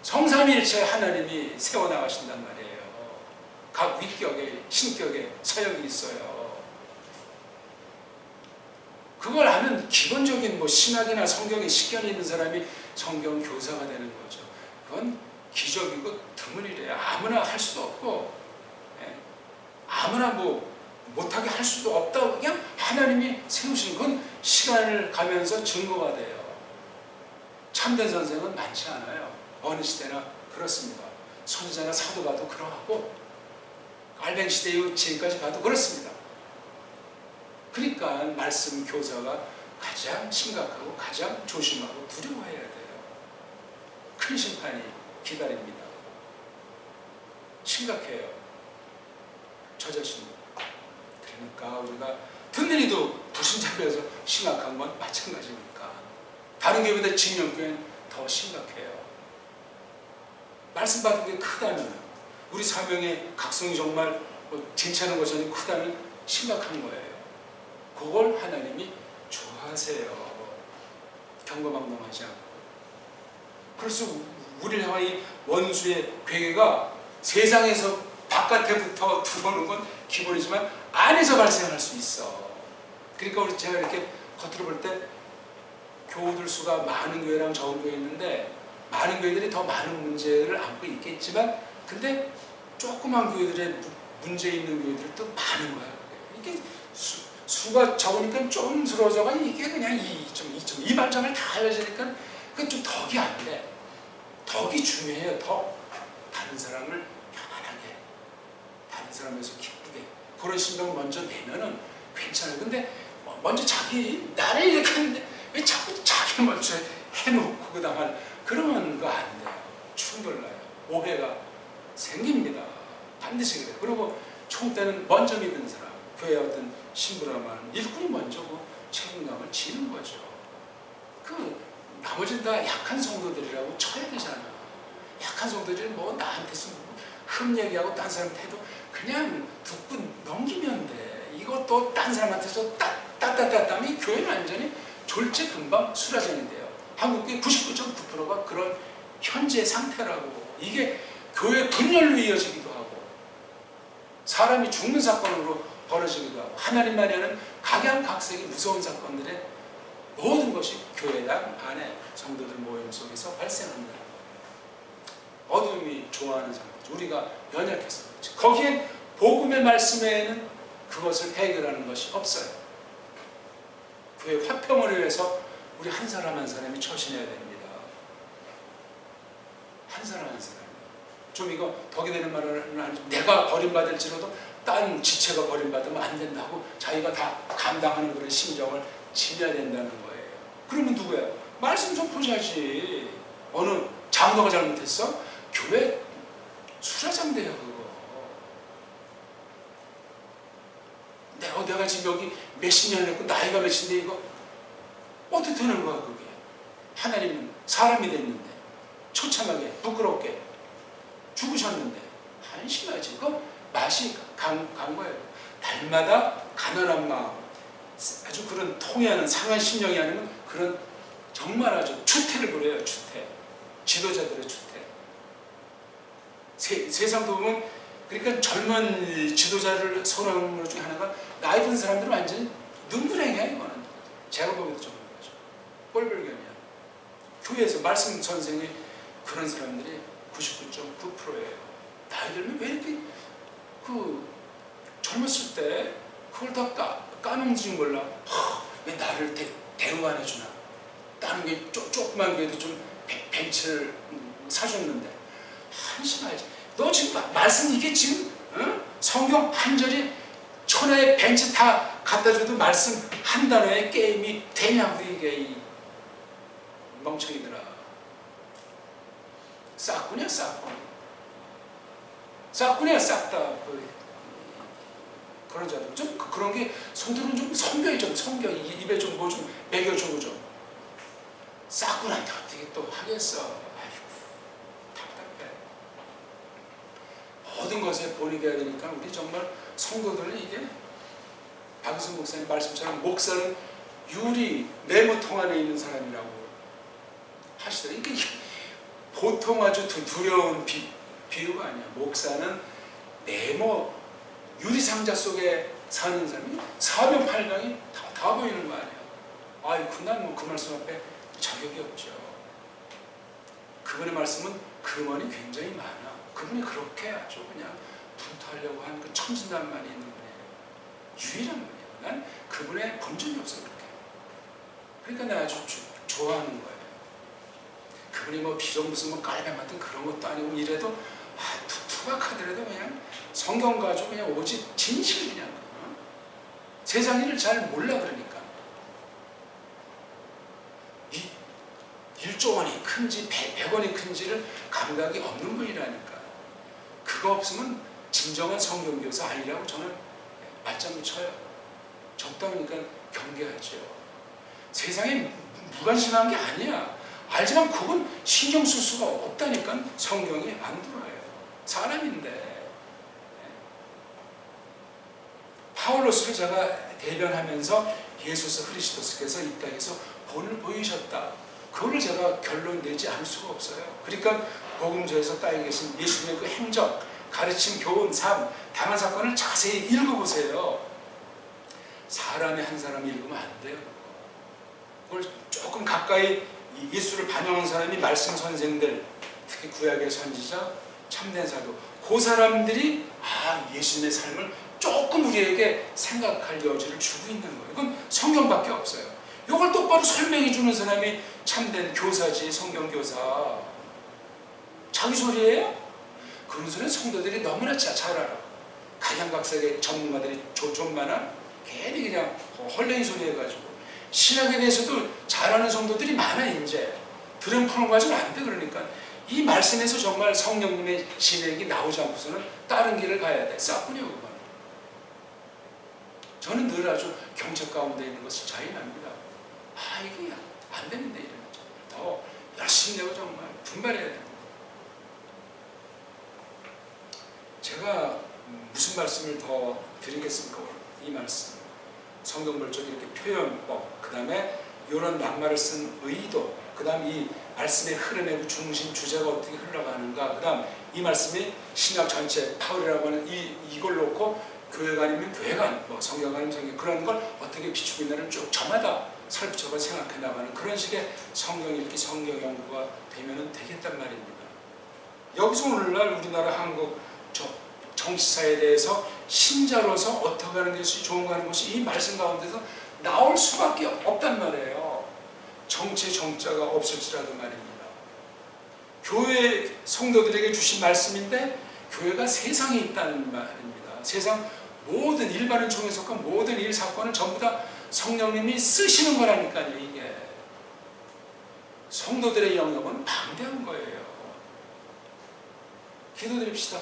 성삼일체 하나님이 세워나가신단 말이에요. 각 위격에 신격에 사역이 있어요. 그걸 하면 기본적인 뭐 신학이나 성경에 식견이 있는 사람이 성경 교사가 되는 거죠. 그건 기적이고 드문 일이에요. 아무나 할 수도 없고 아무나 뭐 못하게 할 수도 없다고 그냥 하나님이 세우시는 건 시간을 가면서 증거가 돼요. 참된 선생은 많지 않아요. 어느 시대나 그렇습니다. 선지자나 사도 봐도 그러하고 알벤 시대 이후 지금까지 봐도 그렇습니다. 그러니까 말씀 교사가 가장 심각하고 가장 조심하고 두려워해야 돼요. 큰 심판이 기다립니다. 심각해요. 저 자신. 그러니까 우리가 든든히도 불신자교에서 심각한 건 마찬가지니까 다른 교회보다 진영교회는 더 심각해요. 말씀 받은 게 크다면 우리 사명의 각성이 정말 괜찮은 것이 아니고 크다면 심각한 거예요. 그걸 하나님이 좋아하세요. 경거망동하지 않고. 그래서 우리를 향한 이 원수의 괴계가 세상에서 바깥에부터 들어오는 건 기본이지만 안에서 발생할 수 있어. 그러니까 우리 제가 이렇게 겉으로 볼 때 교우들 수가 많은 교회랑 적은 교회 있는데 많은 교회들이 더 많은 문제를 안고 있겠지만 근데 조그만 교회들의 문제 있는 교회들도 많은 거야. 이게 수가 적으니까 좀 줄어져가 이게 그냥 2.2 발장을 다 알려지니까 그건 좀 덕이 안 돼. 덕이 중요해요. 덕. 다른 사람을 편안하게 다른 사람에서 기쁘게 그런 심정을 먼저 내면은 괜찮아요. 근데 먼저 자기 나를 이렇게 하는데 왜 자꾸 자기 먼저 해놓고 그 다음에 그러면 그거 안 돼요. 충돌나요. 오해가 생깁니다. 반드시 그래요. 그리고 총대는 먼저 믿는 사람 교회 어떤 신부라면 일꾼이 먼저 그 책임감을 지는 거죠. 그 나머지는 다 약한 성도들이라고 쳐야 되잖아. 약한 성도들은 뭐 나한테서 흠 얘기하고 딴 사람한테 해도 그냥 듣고 넘기면 돼. 이것도 딴 사람한테서 따따따따면 이 교회는 완전히 졸제 금방 수라장인데요. 한국의 99.9%가 그런 현재 상태라고. 이게 교회 분열로 이어지기도 하고 사람이 죽는 사건으로 벌어지기도 하고 하나님만이 하는 각양각색의 무서운 사건들의 모든 것이 교회당 안에 성도들 모임 속에서 발생한다. 어둠이 좋아하는 상황이죠. 우리가 연약해서 그렇지. 거기엔 복음의 말씀에는 그것을 해결하는 것이 없어요. 교회 화평을 위해서 우리 한 사람 한 사람이 처신해야 됩니다. 한 사람 한 사람. 좀 이거 덕이 되는 말은 아니죠. 내가 버림받을지라도 딴 지체가 버림받으면 안 된다고 자기가 다 감당하는 그런 심정을 지녀야 된다는 거예요. 그러면 누구야? 말씀 좀 보자지. 어느 장로가 잘못했어? 교회 수라장대야 그거. 내가 지금 여기 몇십 년을 했고 나이가 몇인데 이거 어떻게 되는 거야 그게. 하나님은 사람이 됐는데 처참하게 부끄럽게 죽으셨는데 한심하지. 그거 맛이 간 거예요. 날마다 가난한 마음, 아주 그런 통해하는 상한 심령이 아니면 그런 정말 아주 추태를 부려요. 추태. 지도자들의 추태. 세상도 보면 그러니까 젊은 지도자를 선호하는 것 중에 하나가 나이 든 사람들은 완전히 능구랭이야 이거는. 제가 보기에도 좀 그렇죠. 꼴불견이야. 교회에서 말씀 선생이 그런 사람들이 99.9%예요. 나이 들면 왜 이렇게 젊었을 때 그걸 다 까먹는지 몰라. 왜 나를 대우 안 해주나. 다른 게 조그만 교회도 좀 벤치를 사줬는데 한심하지. 너 지금 말씀 이게 지금 성경 한 절이 천하의 벤치 다 갖다 줘도 말씀 한 단어의 게임이 되냐고 이게 이 멍청이들아. 싹군이야 싹군. 싹군이야 싹다. 그런 자들 좀 그런 게 성들은 좀 섬겨야 좀 섬겨. 입에 좀 뭐 좀 먹여주고 좀. 싹군한테 어떻게 또 하겠어. 아이고 답답해. 모든 것에 본이 돼야 되니까 우리 정말 성도들은 이게 박은선 목사님 말씀처럼 목사는 유리 네모통 안에 있는 사람이라고 하시더라고요. 이게 보통 아주 두려운 비유가 아니야. 목사는 네모 유리상자 속에 사는 사람이 사명팔강이 다 보이는 거 아니야. 아이고 난 뭐 그 말씀 앞에 자격이 없죠. 그분의 말씀은 근원이 굉장히 많아. 그분이 그렇게 아주 그냥 분투하려고 하는 그 천진난만이 있는 분이에요. 유일한 분이에요. 난 그분의 본전이 없어 그렇게. 그러니까 내가 아주 좋아하는 거예요. 그분이 뭐 비록 무슨 뭐 깔뱀 같은 그런 것도 아니고 이래도 투박하더라도 그냥 성경 가지고 그냥 오직 진실 그냥 세상 일을 잘 몰라. 그러니까 1조 원이 큰지 100원이 큰지를 감각이 없는 분이라니까. 그거 없으면 진정한 성경교사 아니라고 저는 맞장구 쳐요. 적당하니까 경계하죠. 세상에 무관심한 게 아니야. 알지만 그건 신경 쓸 수가 없다니까. 성경이 안 들어요. 사람인데. 파울로스를 제가 대변하면서 예수스 그리스도스께서 이 땅에서 본을 보이셨다. 그걸 제가 결론 내지 않을 수가 없어요. 그러니까 복음서에서 따에 계신 예수님의 그 행적, 가르침, 교훈, 삶, 당한 사건을 자세히 읽어보세요. 사람의 한 사람이 읽으면 안 돼요. 그걸 조금 가까이 예수를 반영한 사람이 말씀 선생들, 특히 구약의 선지자, 참된 사도, 그 사람들이 예수님의 삶을 조금 우리에게 생각할 여지를 주고 있는 거예요. 이건 성경밖에 없어요. 이걸 똑바로 설명해 주는 사람이 참된 교사지. 성경교사. 자기 소리예요? 그런 소리는 성도들이 너무나 잘 알아. 각양각색의 전문가들이 좀 많아. 괜히 그냥 헐레이 소리 해가지고. 신학에 대해서도 잘하는 성도들이 많아. 이제 드럼 푸는 거 가지고는 안 돼. 그러니까 이 말씀에서 정말 성령님의 진액이 나오지 않고서는 다른 길을 가야 돼. 싹군요 그건. 저는 늘 아주 경책 가운데 있는 것을 자인합니다. 이게 안 되는데 이러면 더 열심히 내고 정말 분발해야 됩니다. 제가 무슨 말씀을 더 드리겠습니까? 이 말씀. 성경벌적 이렇게 표현법, 그 다음에 이런 낱말을 쓴 의도, 그 다음 이 말씀의 흐름의 그 중심 주제가 어떻게 흘러가는가, 그 다음 이 말씀이 신약 전체 파울이라고 하는 이걸 놓고 교회가 아니면 교회가, 뭐 성경 아니면 성경, 그런 걸 어떻게 비추고 있나를 쭉 저마다 살펴봐 생각해 나가는 그런 식의 성경 읽기, 성경 연구가 되면 되겠단 말입니다. 여기서 오늘날 우리나라 한국 정치사에 대해서 신자로서 어떻게 하는 것이 좋은가 하는 것이 이 말씀 가운데서 나올 수밖에 없단 말이에요. 정치의 정자가 없을지라도 말입니다. 교회 성도들에게 주신 말씀인데 교회가 세상에 있다는 말입니다. 세상 모든 일반인 총에 속한 모든 일 사건은 전부 다 성령님이 쓰시는 거라니까요. 이게 성도들의 영역은 방대한 거예요. 기도드립시다.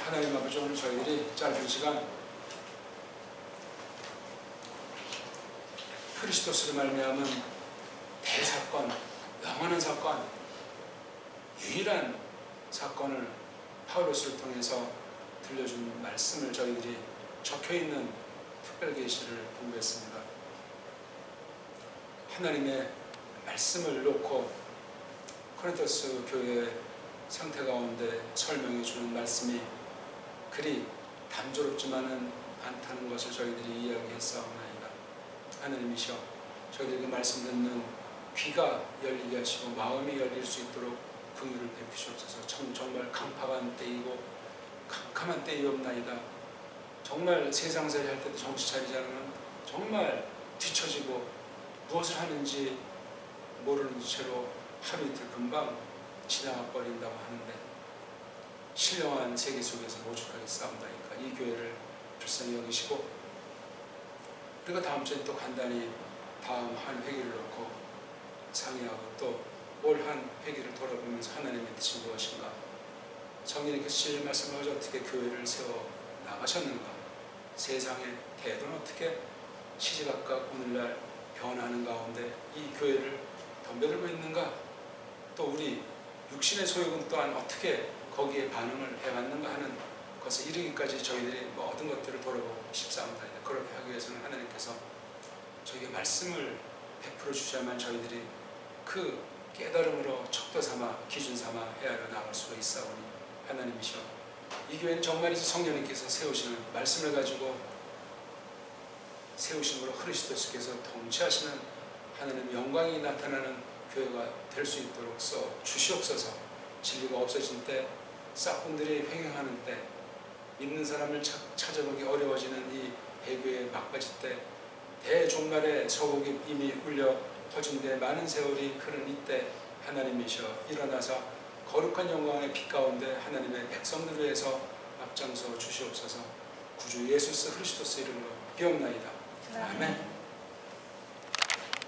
하나님 아버지, 오늘 저희들이 짧은 시간 그리스도스로 말미암은 대사건, 영원한 사건, 유일한 사건을 파울로스를 통해서 들려준 말씀을 저희들이 적혀있는 특별계시를 공부했습니다. 하나님의 말씀을 놓고 코린토스 교회의 상태 가운데 설명해 주는 말씀이 그리 단조롭지만은 않다는 것을 저희들이 이야기했사옵나이다. 하나님이시여, 저희들에게 말씀 듣는 귀가 열리게 하시고 마음이 열릴 수 있도록 긍휼을 베푸시옵소서. 정말 강팍한 때이고 캄캄한 때이옵나이다. 정말 세상살이 할 때도 정신 차리지 않으면 정말 뒤처지고 무엇을 하는지 모르는 채로 하루 이틀 금방 지나가 버린다고 하는데, 신령한 세계 속에서 오죽하게 싸운다니까 이 교회를 불쌍히 여기시고, 그리고 다음 주에 또 간단히 다음 한 회기를 놓고 상의하고 또 올 한 회기를 돌아보면서 하나님의 뜻이 무엇인가, 성령님께서 진리 말씀을 어떻게 교회를 세워 나가셨는가, 세상의 태도는 어떻게 시시각각 오늘날 변하는 가운데 이 교회를 덤벼들고 있는가, 또 우리 육신의 소욕은 또한 어떻게 거기에 반응을 해왔는가 하는 것에 이르기까지 저희들이 모든 것들을 돌아보고 싶사옵니다. 그렇게 하기 위해서는 하나님께서 저희에게 말씀을 베풀어 주셔야만 저희들이 그 깨달음으로 척도 삼아 기준 삼아 헤아려 나갈 수가 있사오니, 하나님이시여, 이 교회는 정말 이제 성령님께서 세우시는 말씀을 가지고 세우심으로 그리스도께서 통치하시는 하나님 영광이 나타나는 교회가 될 수 있도록 써 주시옵소서. 진리가 없어진 때, 싹군들이 횡행하는 때, 믿는 사람을 찾아보기 어려워지는 이 배교의 막바지 때, 대종말의 서곡이 이미 울려 퍼진데 많은 세월이 흐른 이때, 하나님이시여 일어나서 거룩한 영광의 빛 가운데 하나님의 백성들을 위해서 앞장서 주시옵소서. 구주 예수 그리스도의 이름으로 기옵나이다. 아멘.